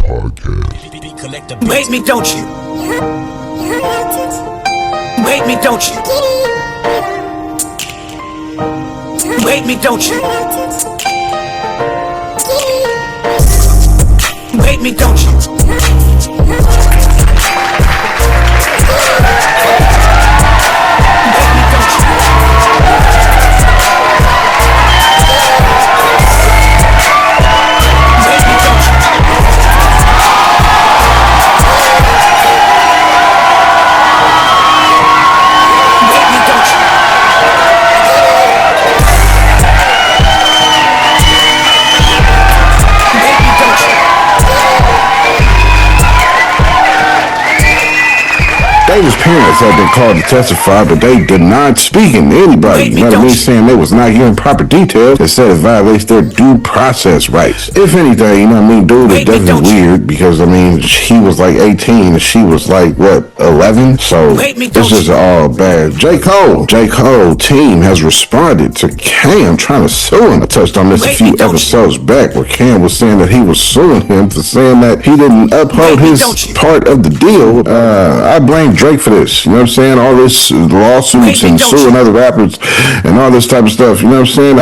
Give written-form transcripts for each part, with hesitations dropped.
Podcast. You hate me, don't you? You hate me, don't you? You hate me, don't you? You hate me, don't you? David's parents had been called to testify, but they denied speaking to anybody. You know what I mean? Saying they was not hearing proper details and said it violates their due process rights. If anything, you know what I mean? Dude is definitely weird because, I mean, he was like 18 and she was like, what, 11? So it's just all bad. J Cole team has responded to Cam trying to sue him. I touched on this a few episodes back where Cam was saying that he was suing him for saying that he didn't uphold his part of the deal. I blame Drake for this, you know what I'm saying? All this lawsuits and suing other rappers and all this type of stuff, you know what I'm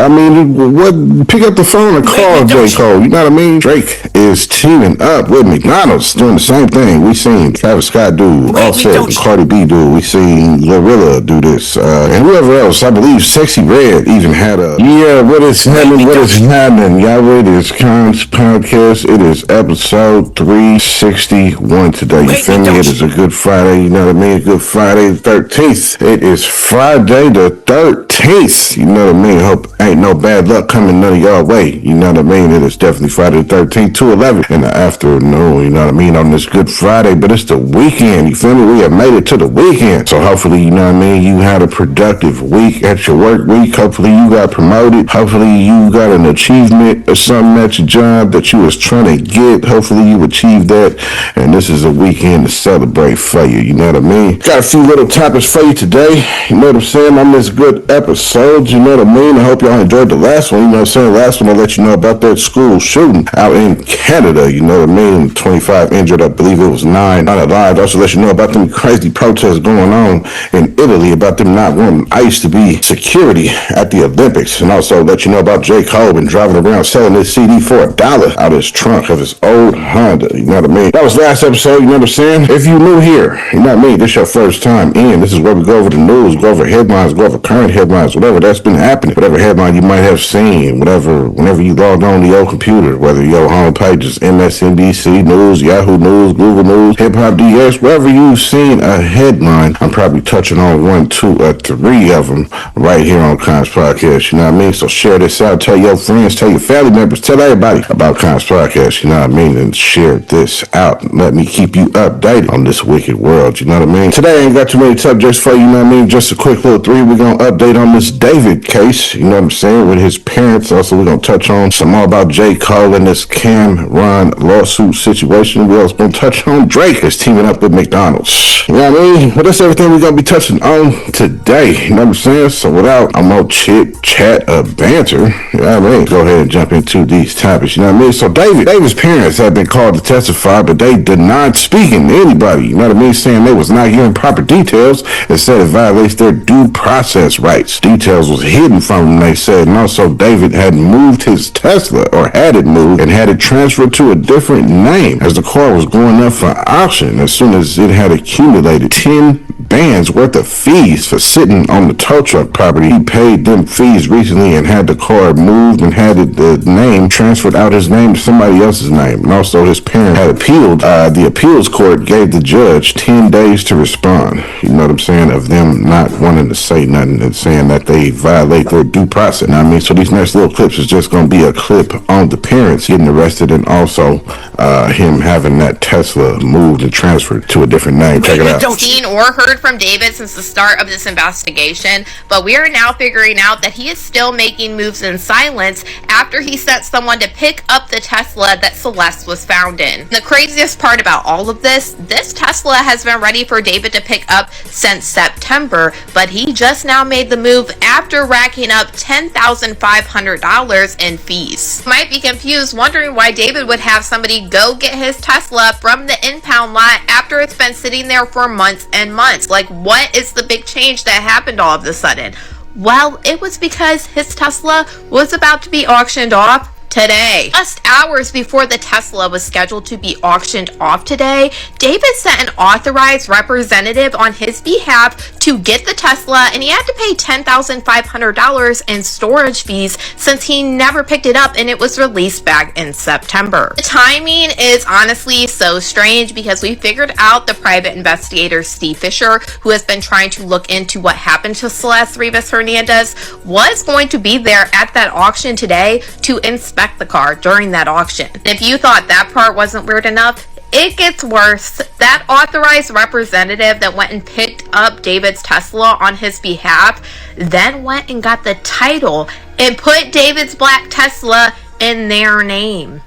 saying? Pick up the phone and call J Cole, you know what I mean? Drake is teaming up with McDonald's doing the same thing. We seen Travis Scott do, Offset and Cardi B do, we seen Glorilla do this, and whoever else. I believe Sexy Red even had a, what is happening? Y'all ready? It's Kons Podcast. It is episode 361 today, you feel me? It is a good Friday, you know what I mean? Good Friday the 13th. It is Friday the 13th, you know what I mean? Hope ain't no bad luck coming none of y'all way, you know what I mean? It is definitely Friday the 13th, 2:11 in the afternoon, you know what I mean? On this Good Friday, but it's the weekend, you feel me? We have made it to the weekend. So hopefully, you know what I mean, you had a productive week at your work week. Hopefully you got promoted. Hopefully you got an achievement or something at your job that you was trying to get. Hopefully you achieved that. And this is a weekend to celebrate for you, you know what I mean? Got a few little topics for you today, you know what I'm saying, on this good episode, you know what I mean? I hope y'all enjoyed the last one, you know what I'm saying? Last one, I'll let you know about that school shooting out in Canada, you know what I mean? 25 injured, I believe it was 9 unalive. Also let you know about them crazy protests going on in Italy about them not wanting ICE to be security at the Olympics, and also let you know about J Cole been driving around selling his CD for $1 out of his trunk of his old Honda, you know what I mean? That was last episode, you know what I'm saying? If you new here, you know what I mean, this your first time in, this is where we go over the news, go over headlines, go over current headlines, whatever that's been happening, whatever headline you might have seen, whenever you logged on to your computer, whether your homepage is MSNBC News, Yahoo News, Google News, Hip Hop DX, wherever you've seen a headline, I'm probably touching on 1, 2, or 3 of them right here on Kons Podcast, you know what I mean? So share this out, tell your friends, tell your family members, tell everybody about Kons Podcast, you know what I mean? And share this out. Let me keep you updated on this wicked world, you know what I mean? Today I ain't got too many subjects for you, know what I mean? Just a quick little 3. We're going to update on this David case, you know what I'm saying, with his parents. Also, we're going to touch on some more about J Cole and this Cameron lawsuit situation. We're also going to touch on Drake is teaming up with McDonald's. You know what I mean? But that's everything we're going to be touching on today, you know what I'm saying? So without more chit, chat, banter, you know what I mean? Go ahead and jump into these topics, you know what I mean? So David's parents have been called to testify, but they denied speaking to anybody, you know what I mean? Saying they was not hearing proper details and said it violates their due process rights. Details was hidden from them, they said, and also David had moved his Tesla, or had it moved, and had it transferred to a different name as the car was going up for auction. As soon as it had accumulated 10 bands worth of fees for sitting on the tow truck property, he paid them fees recently and had the car moved and had the name transferred out his name to somebody else's name. And also his parents had appealed. The appeals court gave the judge 10 days to respond, you know what I'm saying, of them not wanting to say nothing and saying that they violate their due process. Now, I mean, so these next little clips is just going to be a clip on the parents getting arrested and also him having that Tesla moved and transferred to a different name. Check it out. Seen or heard heard from David since the start of this investigation, but we are now figuring out that he is still making moves in silence after he sent someone to pick up the Tesla that Celeste was found in. The craziest part about all of this Tesla has been ready for David to pick up since September, but he just now made the move after racking up $10,500 in fees. You might be confused, wondering why David would have somebody go get his Tesla from the impound lot after it's been sitting there for months and months. Like, what is the big change that happened all of a sudden? Well, it was because his Tesla was about to be auctioned off today. Just hours before the Tesla was scheduled to be auctioned off today, David sent an authorized representative on his behalf to get the Tesla, and he had to pay $10,500 in storage fees since he never picked it up and it was released back in September. The timing is honestly so strange because we figured out the private investigator Steve Fisher, who has been trying to look into what happened to Celeste Rivas Hernandez, was going to be there at that auction today to inspect the car during that auction. And if you thought that part wasn't weird enough, it gets worse. That authorized representative that went and picked up David's Tesla on his behalf then went and got the title and put David's black Tesla in their name.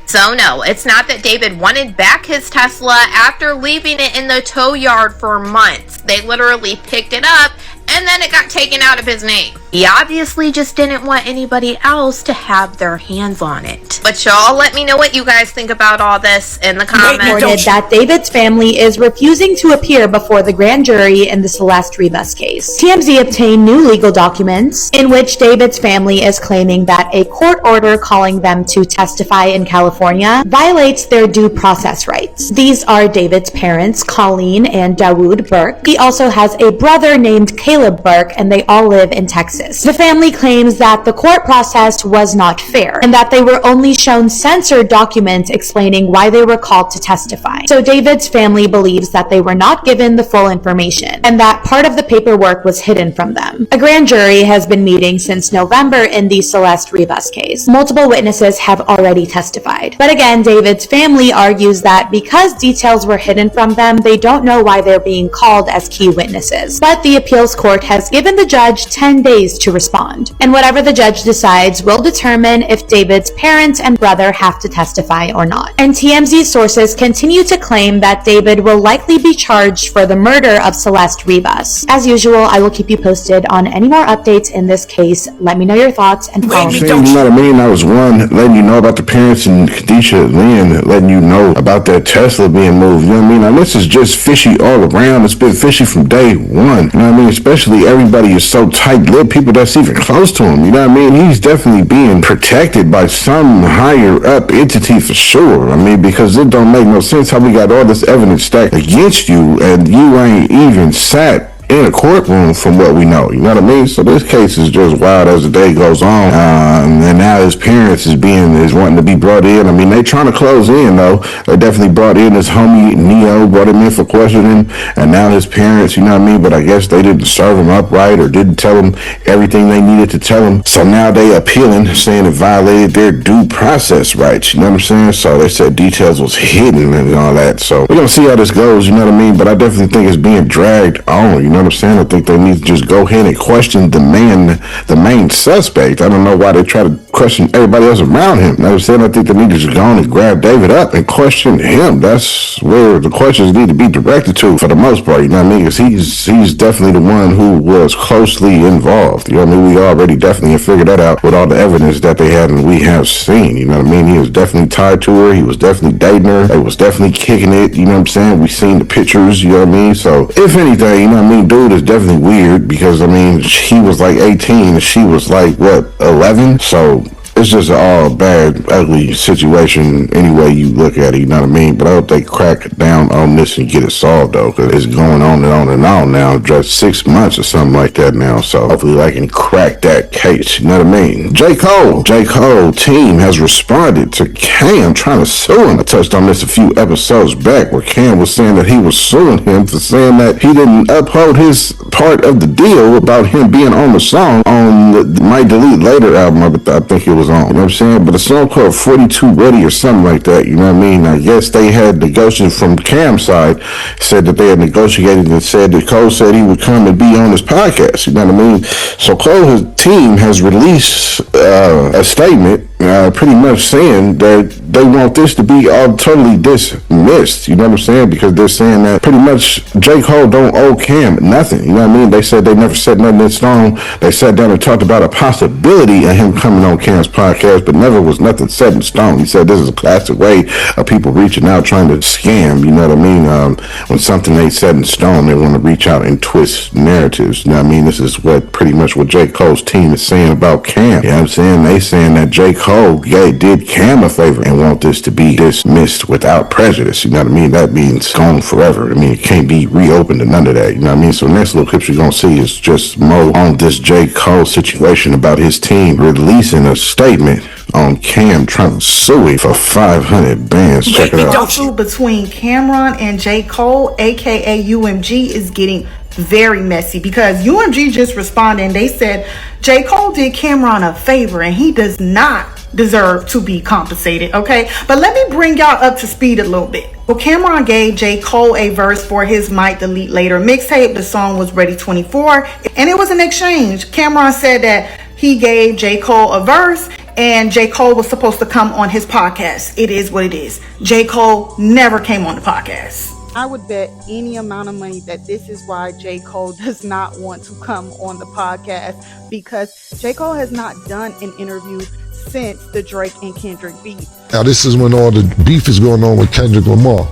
So no, it's not that David wanted back his Tesla after leaving it in the tow yard for months. They literally picked it up and then it got taken out of his name. He obviously just didn't want anybody else to have their hands on it. But y'all, let me know what you guys think about all this in the comments. Reported that David's family is refusing to appear before the grand jury in the Celeste Rivas case. TMZ obtained new legal documents in which David's family is claiming that a court order calling them to testify in California violates their due process rights. These are David's parents, Colleen and Dawood Burke. He also has a brother named Caleb Burke, and they all live in Texas. The family claims that the court process was not fair and that they were only shown censored documents explaining why they were called to testify. So David's family believes that they were not given the full information and that part of the paperwork was hidden from them. A grand jury has been meeting since November in the Celeste Rivas case. Multiple witnesses have already testified. But again, David's family argues that because details were hidden from them, they don't know why they're being called as key witnesses. But the appeals court has given the judge 10 days to respond. And whatever the judge decides will determine if David's parents and brother have to testify or not. And TMZ sources continue to claim that David will likely be charged for the murder of Celeste Rivas. As usual, I will keep you posted on any more updates in this case. Let me know your thoughts and follow me. You know what I mean? I was one letting you know about the parents and Khadijah Lynn letting you know about that Tesla being moved. You know what I mean? Now this is just fishy all around. It's been fishy from day one. You know what I mean? Especially everybody is so tight-lipped, people that's even close to him. You know what I mean? He's definitely being protected by some higher up entity for sure. I mean, because it don't make no sense how we got all this evidence stacked against you and you ain't even sat in a courtroom from what we know. You know what I mean? So this case is just wild as the day goes on. And now his parents is wanting to be brought in. I mean, they trying to close in though. They definitely brought in his homie Neo, brought him in for questioning, and now his parents, you know what I mean? But I guess they didn't serve him up right or didn't tell him everything they needed to tell him. So now they appealing, saying it violated their due process rights. You know what I'm saying? So they said details was hidden and all that. So we're gonna see how this goes, you know what I mean? But I definitely think it's being dragged on, you know what I'm saying? I think they need to just go ahead and question the main suspect. I don't know why they try to question everybody else around him. You know what I'm saying? I think they need to just go on and grab David up and question him. That's where the questions need to be directed to for the most part, you know what I mean? Because he's definitely the one who was closely involved. You know what I mean? We already definitely have figured that out with all the evidence that they had and we have seen. You know what I mean? He was definitely tied to her. He was definitely dating her. They was definitely kicking it. You know what I'm saying? We seen the pictures, you know what I mean? So if anything, you know what I mean? Dude is definitely weird because I mean he was like 18 and she was like what 11, so it's just an all bad, ugly situation any way you look at it, you know what I mean? But I hope they crack down on this and get it solved though, because it's going on and on and on now, just 6 months or something like that now. So hopefully they can crack that case, you know what I mean? J Cole team has responded to Cam trying to sue him. I touched on this a few episodes back where Cam was saying that he was suing him for saying that he didn't uphold his part of the deal about him being on the song on the My Delete Later album. I think it was was on. You know what I'm saying? But a song called 42 Ready or something like that, you know what I mean? I guess they had negotiated from Cam's side, said that they had negotiated and said that Cole said he would come and be on his podcast, you know what I mean? So Cole's team has released a statement pretty much saying that they want this to be all totally dismissed, you know what I'm saying? Because they're saying that pretty much J. Cole don't owe Cam nothing, you know what I mean? They said they never set nothing in stone. They sat down and talked about a possibility of him coming on Cam's podcast, but never was nothing set in stone. He said this is a classic way of people reaching out trying to scam, you know what I mean? When something ain't set in stone, they want to reach out and twist narratives, you know what I mean? This is what pretty much what J. Cole's team is saying about Cam, you know what I'm saying? They saying that J. Cole did Cam a favor and want this to be dismissed without prejudice, you know what I mean? That means gone forever. I mean, it can't be reopened and none of that, you know what I mean? So next little clip you're going to see is just more on this J. Cole situation about his team releasing a statement on Cam trying to sue him for 500 bands. Check it out. The lawsuit between Cameron and J. Cole, aka UMG, is getting very messy because UMG just responded and they said J. Cole did Cameron a favor and he does not deserve to be compensated, okay? But let me bring y'all up to speed a little bit. Well, Cameron gave J. Cole a verse for his Might Delete Later mixtape. The song was Ready 24 and it was an exchange. Cameron said that he gave J. Cole a verse and J. Cole was supposed to come on his podcast. It is what it is. J. Cole never came on the podcast. I would bet any amount of money that this is why J. Cole does not want to come on the podcast, because J. Cole has not done an interview since the Drake and Kendrick beef. Now this is when all the beef is going on with Kendrick Lamar.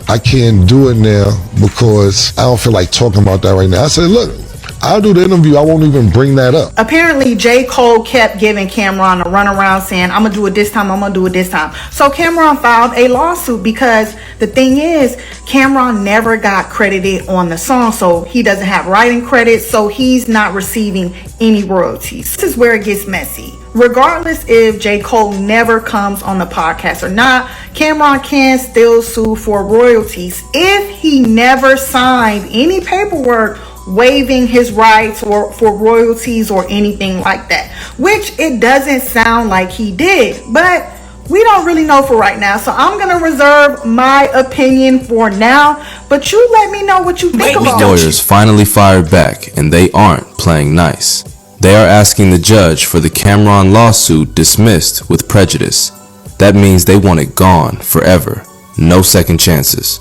I can't do it now because I don't feel like talking about that right now. I said, look, I'll do the interview. I won't even bring that up. Apparently, J. Cole kept giving Cameron a runaround saying, I'm going to do it this time, I'm going to do it this time. So Cameron filed a lawsuit because the thing is, Cameron never got credited on the song. So he doesn't have writing credit. So he's not receiving any royalties. This is where it gets messy. Regardless if J. Cole never comes on the podcast or not, Cameron can still sue for royalties if he never signed any paperwork waiving his rights or for royalties or anything like that, which it doesn't sound like he did, but we don't really know for right now. So I'm going to reserve my opinion for now, but you let me know what you think about it. Lawyers finally fired back and they aren't playing nice. They are asking the judge for the Cameron lawsuit dismissed with prejudice. That means they want it gone forever. No second chances.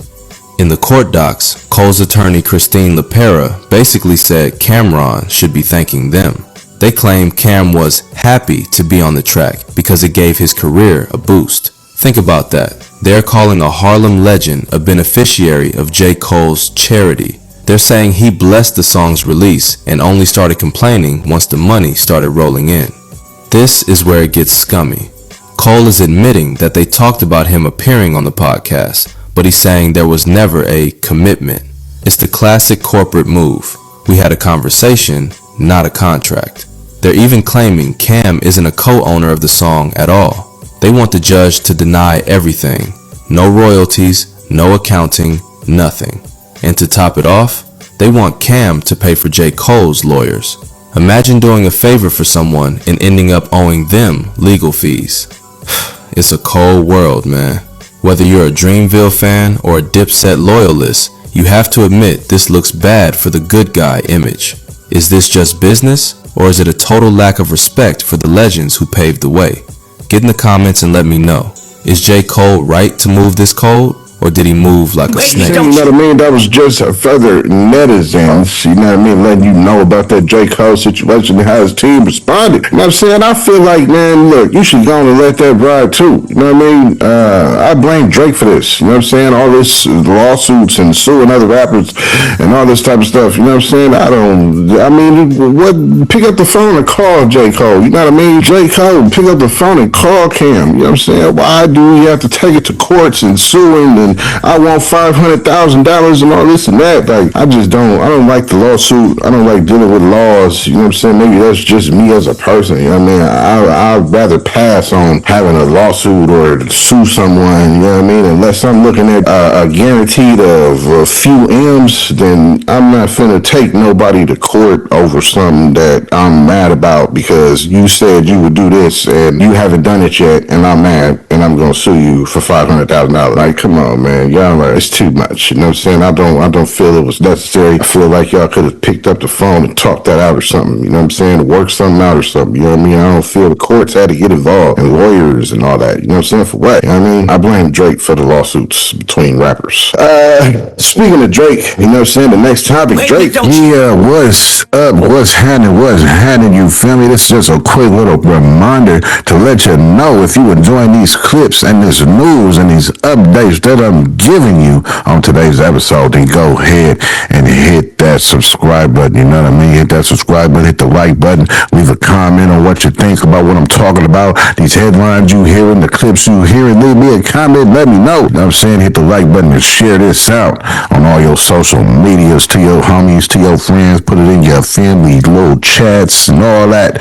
In the court docs, Cole's attorney Christine LaPera basically said Cameron should be thanking them. They claim Cam was happy to be on the track because it gave his career a boost. Think about that. They're calling a Harlem legend a beneficiary of J. Cole's charity. They're saying he blessed the song's release and only started complaining once the money started rolling in. This is where it gets scummy. Cole is admitting that they talked about him appearing on the podcast, but he's saying there was never a commitment. It's the classic corporate move. We had a conversation, not a contract. They're even claiming Cam isn't a co-owner of the song at all. They want the judge to deny everything. No royalties, no accounting, nothing. And to top it off, they want Cam to pay for J. Cole's lawyers. Imagine doing a favor for someone and ending up owing them legal fees. It's a cold world, man. Whether you're a Dreamville fan or a Dipset loyalist, you have to admit this looks bad for the good guy image. Is this just business, or is it a total lack of respect for the legends who paved the way? Get in the comments and let me know. Is J. Cole right to move this code, or did he move like a snake? You know what I mean? That was just a further netizens, you know what I mean, letting you know about that J. Cole situation and how his team responded. You know what I'm saying? I feel like, man, look, you should go on and let that ride too. You know what I mean? I blame Drake for this. You know what I'm saying? All this lawsuits and suing other rappers and all this type of stuff. You know what I'm saying? Pick up the phone and call J. Cole. You know what I mean? J. Cole, pick up the phone and call Cam. You know what I'm saying? Why do we have to take it to courts and sue him and I want $500,000 and all this and that. Like, I don't like the lawsuit. I don't like dealing with laws. You know what I'm saying? Maybe that's just me as a person. You know what I mean? I'd rather pass on having a lawsuit or sue someone, you know what I mean? Unless I'm looking at a guaranteed of a few M's, then I'm not finna take nobody to court over something that I'm mad about because you said you would do this and you haven't done it yet, and I'm mad and I'm gonna sue you for $500,000. Like, come on, man, y'all, it's too much. You know what I'm saying? I don't feel it was necessary. I feel like y'all could have picked up the phone and talked that out or something. You know what I'm saying? Work something out or something. You know what I mean? I don't feel the courts had to get involved and lawyers and all that. You know what I'm saying? For what? You know what I mean? I blame Drake for the lawsuits between rappers. Speaking of Drake, you know what I'm saying? The next topic, Drake. Yeah, what's up? What's happening? You feel me? This is just a quick little reminder to let you know if you enjoying these clips and this news and these updates that I'm giving you on today's episode, then go ahead and hit that subscribe button. You know what I mean? Hit that subscribe button, hit the like button, leave a comment on what you think about what I'm talking about, these headlines you hearing, the clips you hearing. Leave me a comment, let me know. You know what I'm saying? Hit the like button and share this out on all your social medias to your homies, to your friends, put it in your family little chats and all that.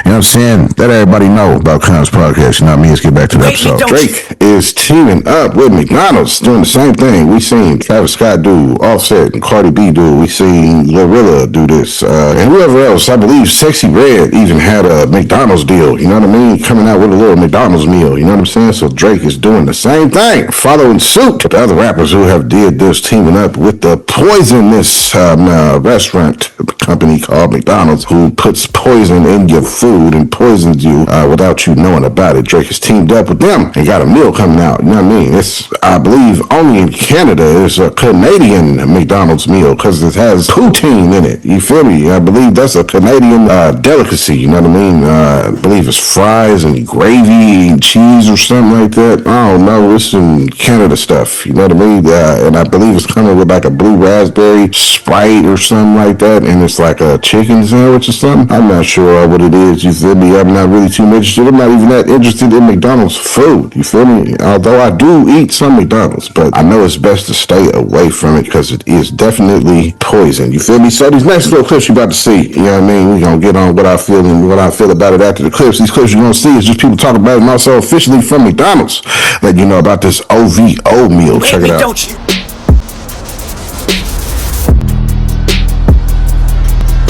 You know what I'm saying? Let everybody know about Kons Podcast. You know what I mean? Let's get back to the episode. Drake is teaming up with McDonald's doing the same thing. We seen Travis Scott do, Offset and Cardi B do. We seen Glorilla do this. And whoever else, I believe Sexy Red even had a McDonald's deal. You know what I mean? Coming out with a little McDonald's meal. You know what I'm saying? So Drake is doing the same thing, following suit. The other rappers who have did this, teaming up with the poisonous restaurant company called McDonald's, who puts poison in your food and poisons you without you knowing about it. Drake has teamed up with them and got a meal coming out. You know what I mean? It's, I believe, only in Canada it's a Canadian McDonald's meal because it has poutine in it. You feel me? I believe that's a Canadian delicacy. You know what I mean? I believe it's fries and gravy and cheese or something like that. I don't know. It's some Canada stuff. You know what I mean? And I believe it's coming with like a blue raspberry Sprite or something like that, and it's like a chicken sandwich or something. I'm not sure what it is. You feel me? I'm not really too interested. I'm not even that interested in McDonald's food. You feel me? Although I do eat some McDonald's, but I know it's best to stay away from it because it is definitely poison. You feel me? So these next little clips you're about to see, you know what I mean? We're going to get on what I feel and what I feel about it after the clips. These clips you're going to see is just people talking about it, and also officially from McDonald's letting you know about this OVO meal. Check it out. Don't you?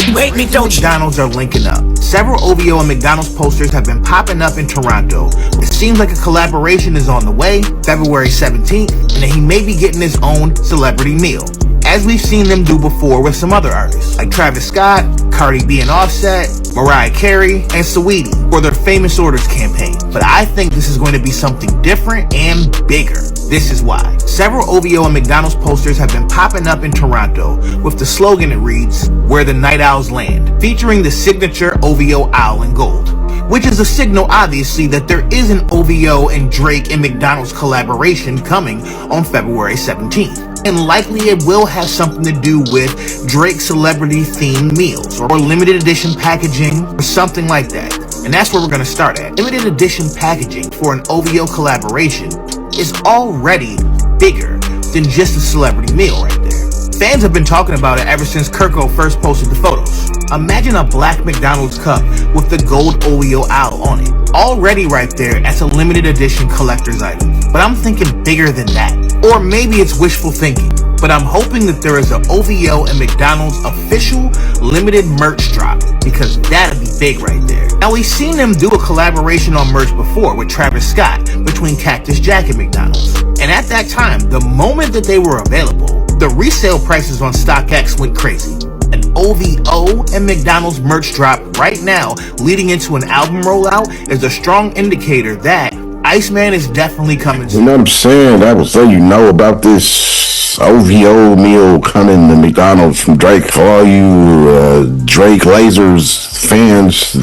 You hate me, don't you? McDonald's are linking up. Several OVO and McDonald's posters have been popping up in Toronto. It seems like a collaboration is on the way, February 17th, and that he may be getting his own celebrity meal, as we've seen them do before with some other artists, like Travis Scott, Cardi B and Offset, Mariah Carey, and Saweetie for their Famous Orders campaign. But I think this is going to be something different and bigger. This is why. Several OVO and McDonald's posters have been popping up in Toronto with the slogan that reads, "Where the Night Owls Land," featuring the signature OVO owl in gold, which is a signal, obviously, that there is an OVO and Drake and McDonald's collaboration coming on February 17th. And likely it will have something to do with Drake celebrity-themed meals or limited edition packaging or something like that. And that's where we're going to start at. Limited edition packaging for an OVO collaboration is already bigger than just a celebrity meal right there. Fans have been talking about it ever since Kirko first posted the photos. Imagine a black McDonald's cup with the gold OVO owl on it. Already right there as a limited edition collector's item. But I'm thinking bigger than that. Or maybe it's wishful thinking. But I'm hoping that there is an OVO and McDonald's official limited merch drop, because that'd be big right there. Now, we've seen them do a collaboration on merch before with Travis Scott between Cactus Jack and McDonald's. And at that time, the moment that they were available, the resale prices on StockX went crazy. An OVO and McDonald's merch drop right now leading into an album rollout is a strong indicator that Iceman is definitely coming soon. You know what I'm saying? That was so you know about this OVO meal coming to McDonald's from Drake. For all you Drake Lasers fans,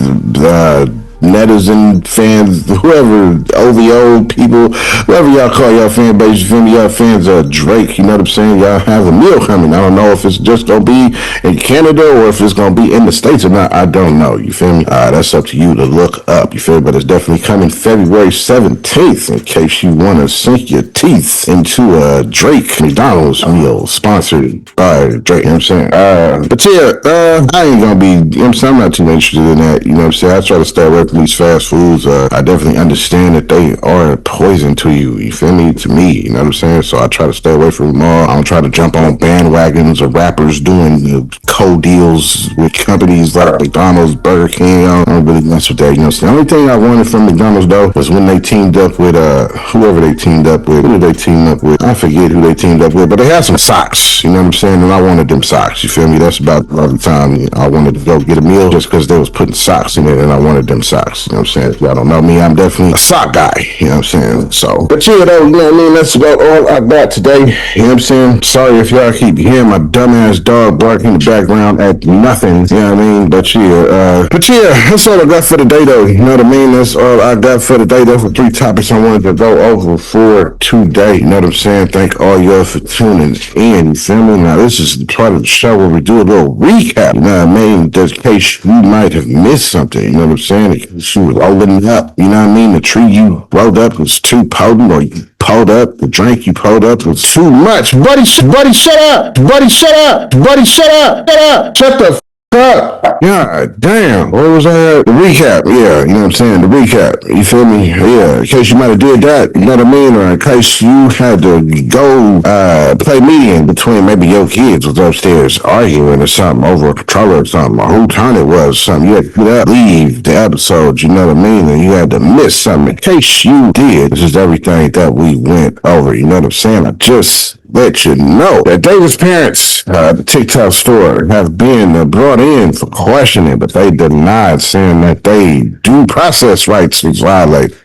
netizen fans, whoever, OVO people, whoever y'all call y'all fan base, you feel me? Y'all fans of Drake, you know what I'm saying? Y'all have a meal coming. I don't know if it's just gonna be in Canada or if it's gonna be in the States or not. I don't know. You feel me? That's up to you to look up. You feel me? But it's definitely coming February 17th in case you want to sink your teeth into a Drake McDonald's meal sponsored by Drake. You know what I'm saying? But yeah, I ain't gonna be, you know what I'm saying? I'm not too interested in that. You know what I'm saying? I try to stay away from these fast foods. I definitely understand that they are poison to you. You feel me? To me, you know what I'm saying? So I try to stay away from them all. I don't try to jump on bandwagons or rappers doing co-deals with companies like McDonald's, Burger King. I don't really mess with that. You know what I'm saying? The only thing I wanted from McDonald's though was when they teamed up with whoever they teamed up with. Who did they team up with? I forget who they teamed up with, but they had some socks. You know what I'm saying? And I wanted them socks. You feel me? That's about all the time I wanted to go get a meal just because they was putting socks in it, and I wanted them socks. You know what I'm saying? If y'all don't know me, I'm definitely a sock guy. You know what I'm saying? So, but yeah, though, you know what I mean? That's about all I got today. You know what I'm saying? Sorry if y'all keep hearing my dumbass dog barking in the background at nothing. You know what I mean? But yeah, that's all I got for today, though. You know what I mean? That's all I got for today. Those were 3 topics I wanted to go over for today. You know what I'm saying? Thank all y'all for tuning in. You feel me? Now, this is part of the show where we do a little recap. You know what I mean? Just in case you might have missed something. You know what I'm saying? In case you was rolling up. You know what I mean? The tree you rolled up was too potent, or you pulled up, the drink you pulled up was too much. Buddy, shut up. Buddy, shut up. Buddy, shut up. Shut the up. God damn. What was that? The recap. Yeah, you know what I'm saying? The recap. You feel me? Yeah. In case you might have did that, you know what I mean? Or in case you had to go play median between maybe your kids was upstairs arguing or something over a controller or something, or who turn it was or something. You had to get up, leave the episode, you know what I mean? And you had to miss something. In case you did, this is everything that we went over. You know what I'm saying? I just let you know that David's parents, the TikTok store, have been brought in for questioning, but they denied, saying that they due process rights was violated.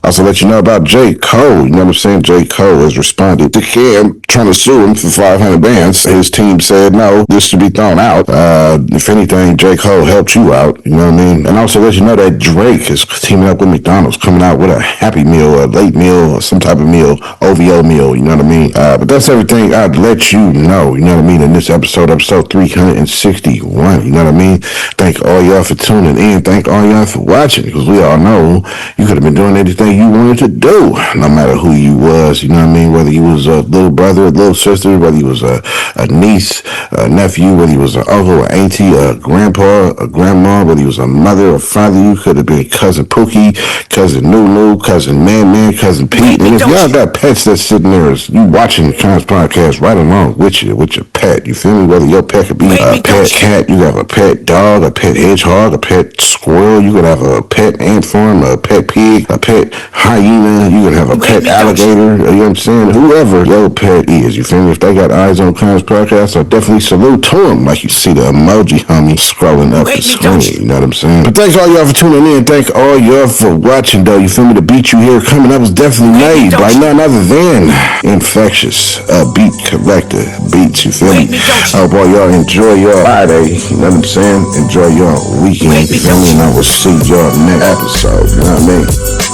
Also let you know about J Cole. You know what I'm saying? J Cole has responded to Kim trying to sue him for 500 bands. His team said no, this should be thrown out. If anything, J Cole helped you out. You know what I mean? And also let you know that Drake is teaming up with McDonald's, coming out with a happy meal, a late meal, or some type of meal, OVO meal. You know what I mean? But that's everything I'd let you know. You know what I mean? In this episode 361. You know what I mean? Thank all y'all for tuning in. Thank all y'all for watching, because we all know you could have been doing anything you wanted to do, no matter who you was. You know what I mean? Whether you was a little brother, a little sister, whether you was a niece, a nephew, whether you was an uncle, an auntie, a grandpa, a grandma, whether you was a mother or father, you could have been cousin Pookie, cousin Nunu, cousin Man, cousin Pete. And if y'all got pets that's sitting there, you watching the Kons Podcast right along with you, with your pet. You feel me? Whether your pet could be a pet cat, you have a pet dog, a pet hedgehog, a pet squirrel, you could have a pet ant farm, a pet pig, a pet hyena, you could have a pet alligator, you know what I'm saying? Whoever your pet is, you feel me? If they got eyes on Kons Podcast, I definitely salute to them, like you see the emoji homie scrolling up the screen, you know what I'm saying? But thanks all y'all for tuning in. Thank all y'all for watching, though. You feel me? The beat you hear coming up was definitely made by none other than Infectious Beat Collector Beats, you feel me? I hope all y'all enjoy your Friday, you know what I'm saying? Enjoy your weekend, you feel me? And I will see y'all next episode, you know what I mean?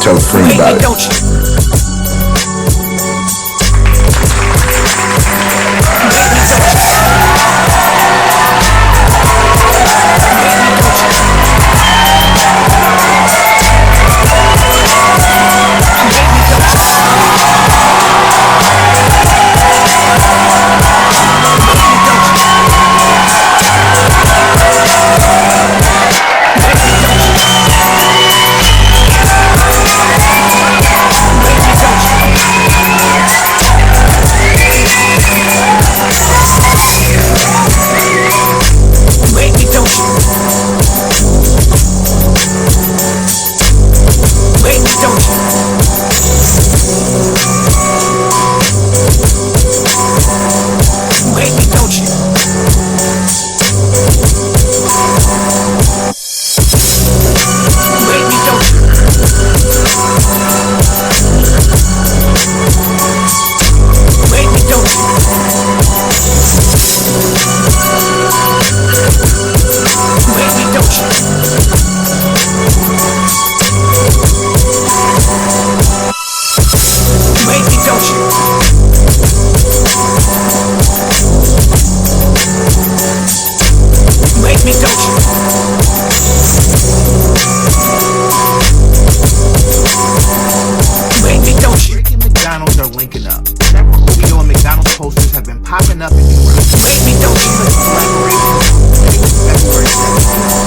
Tell a friend about it. popping up in Toronto. Seems like a collaboration. February 17th.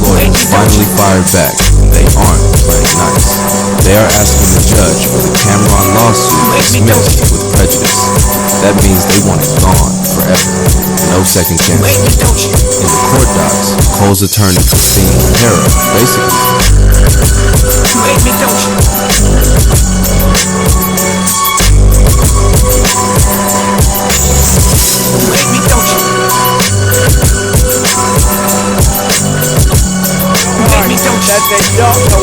Lawyers finally fired back, and they aren't playing nice. They are asking the judge for the Cameron lawsuit dismissed with prejudice. That means they want it gone forever. No second chance. In the court docs, Cole's attorney, Christine O'Hara, basically. That they don't know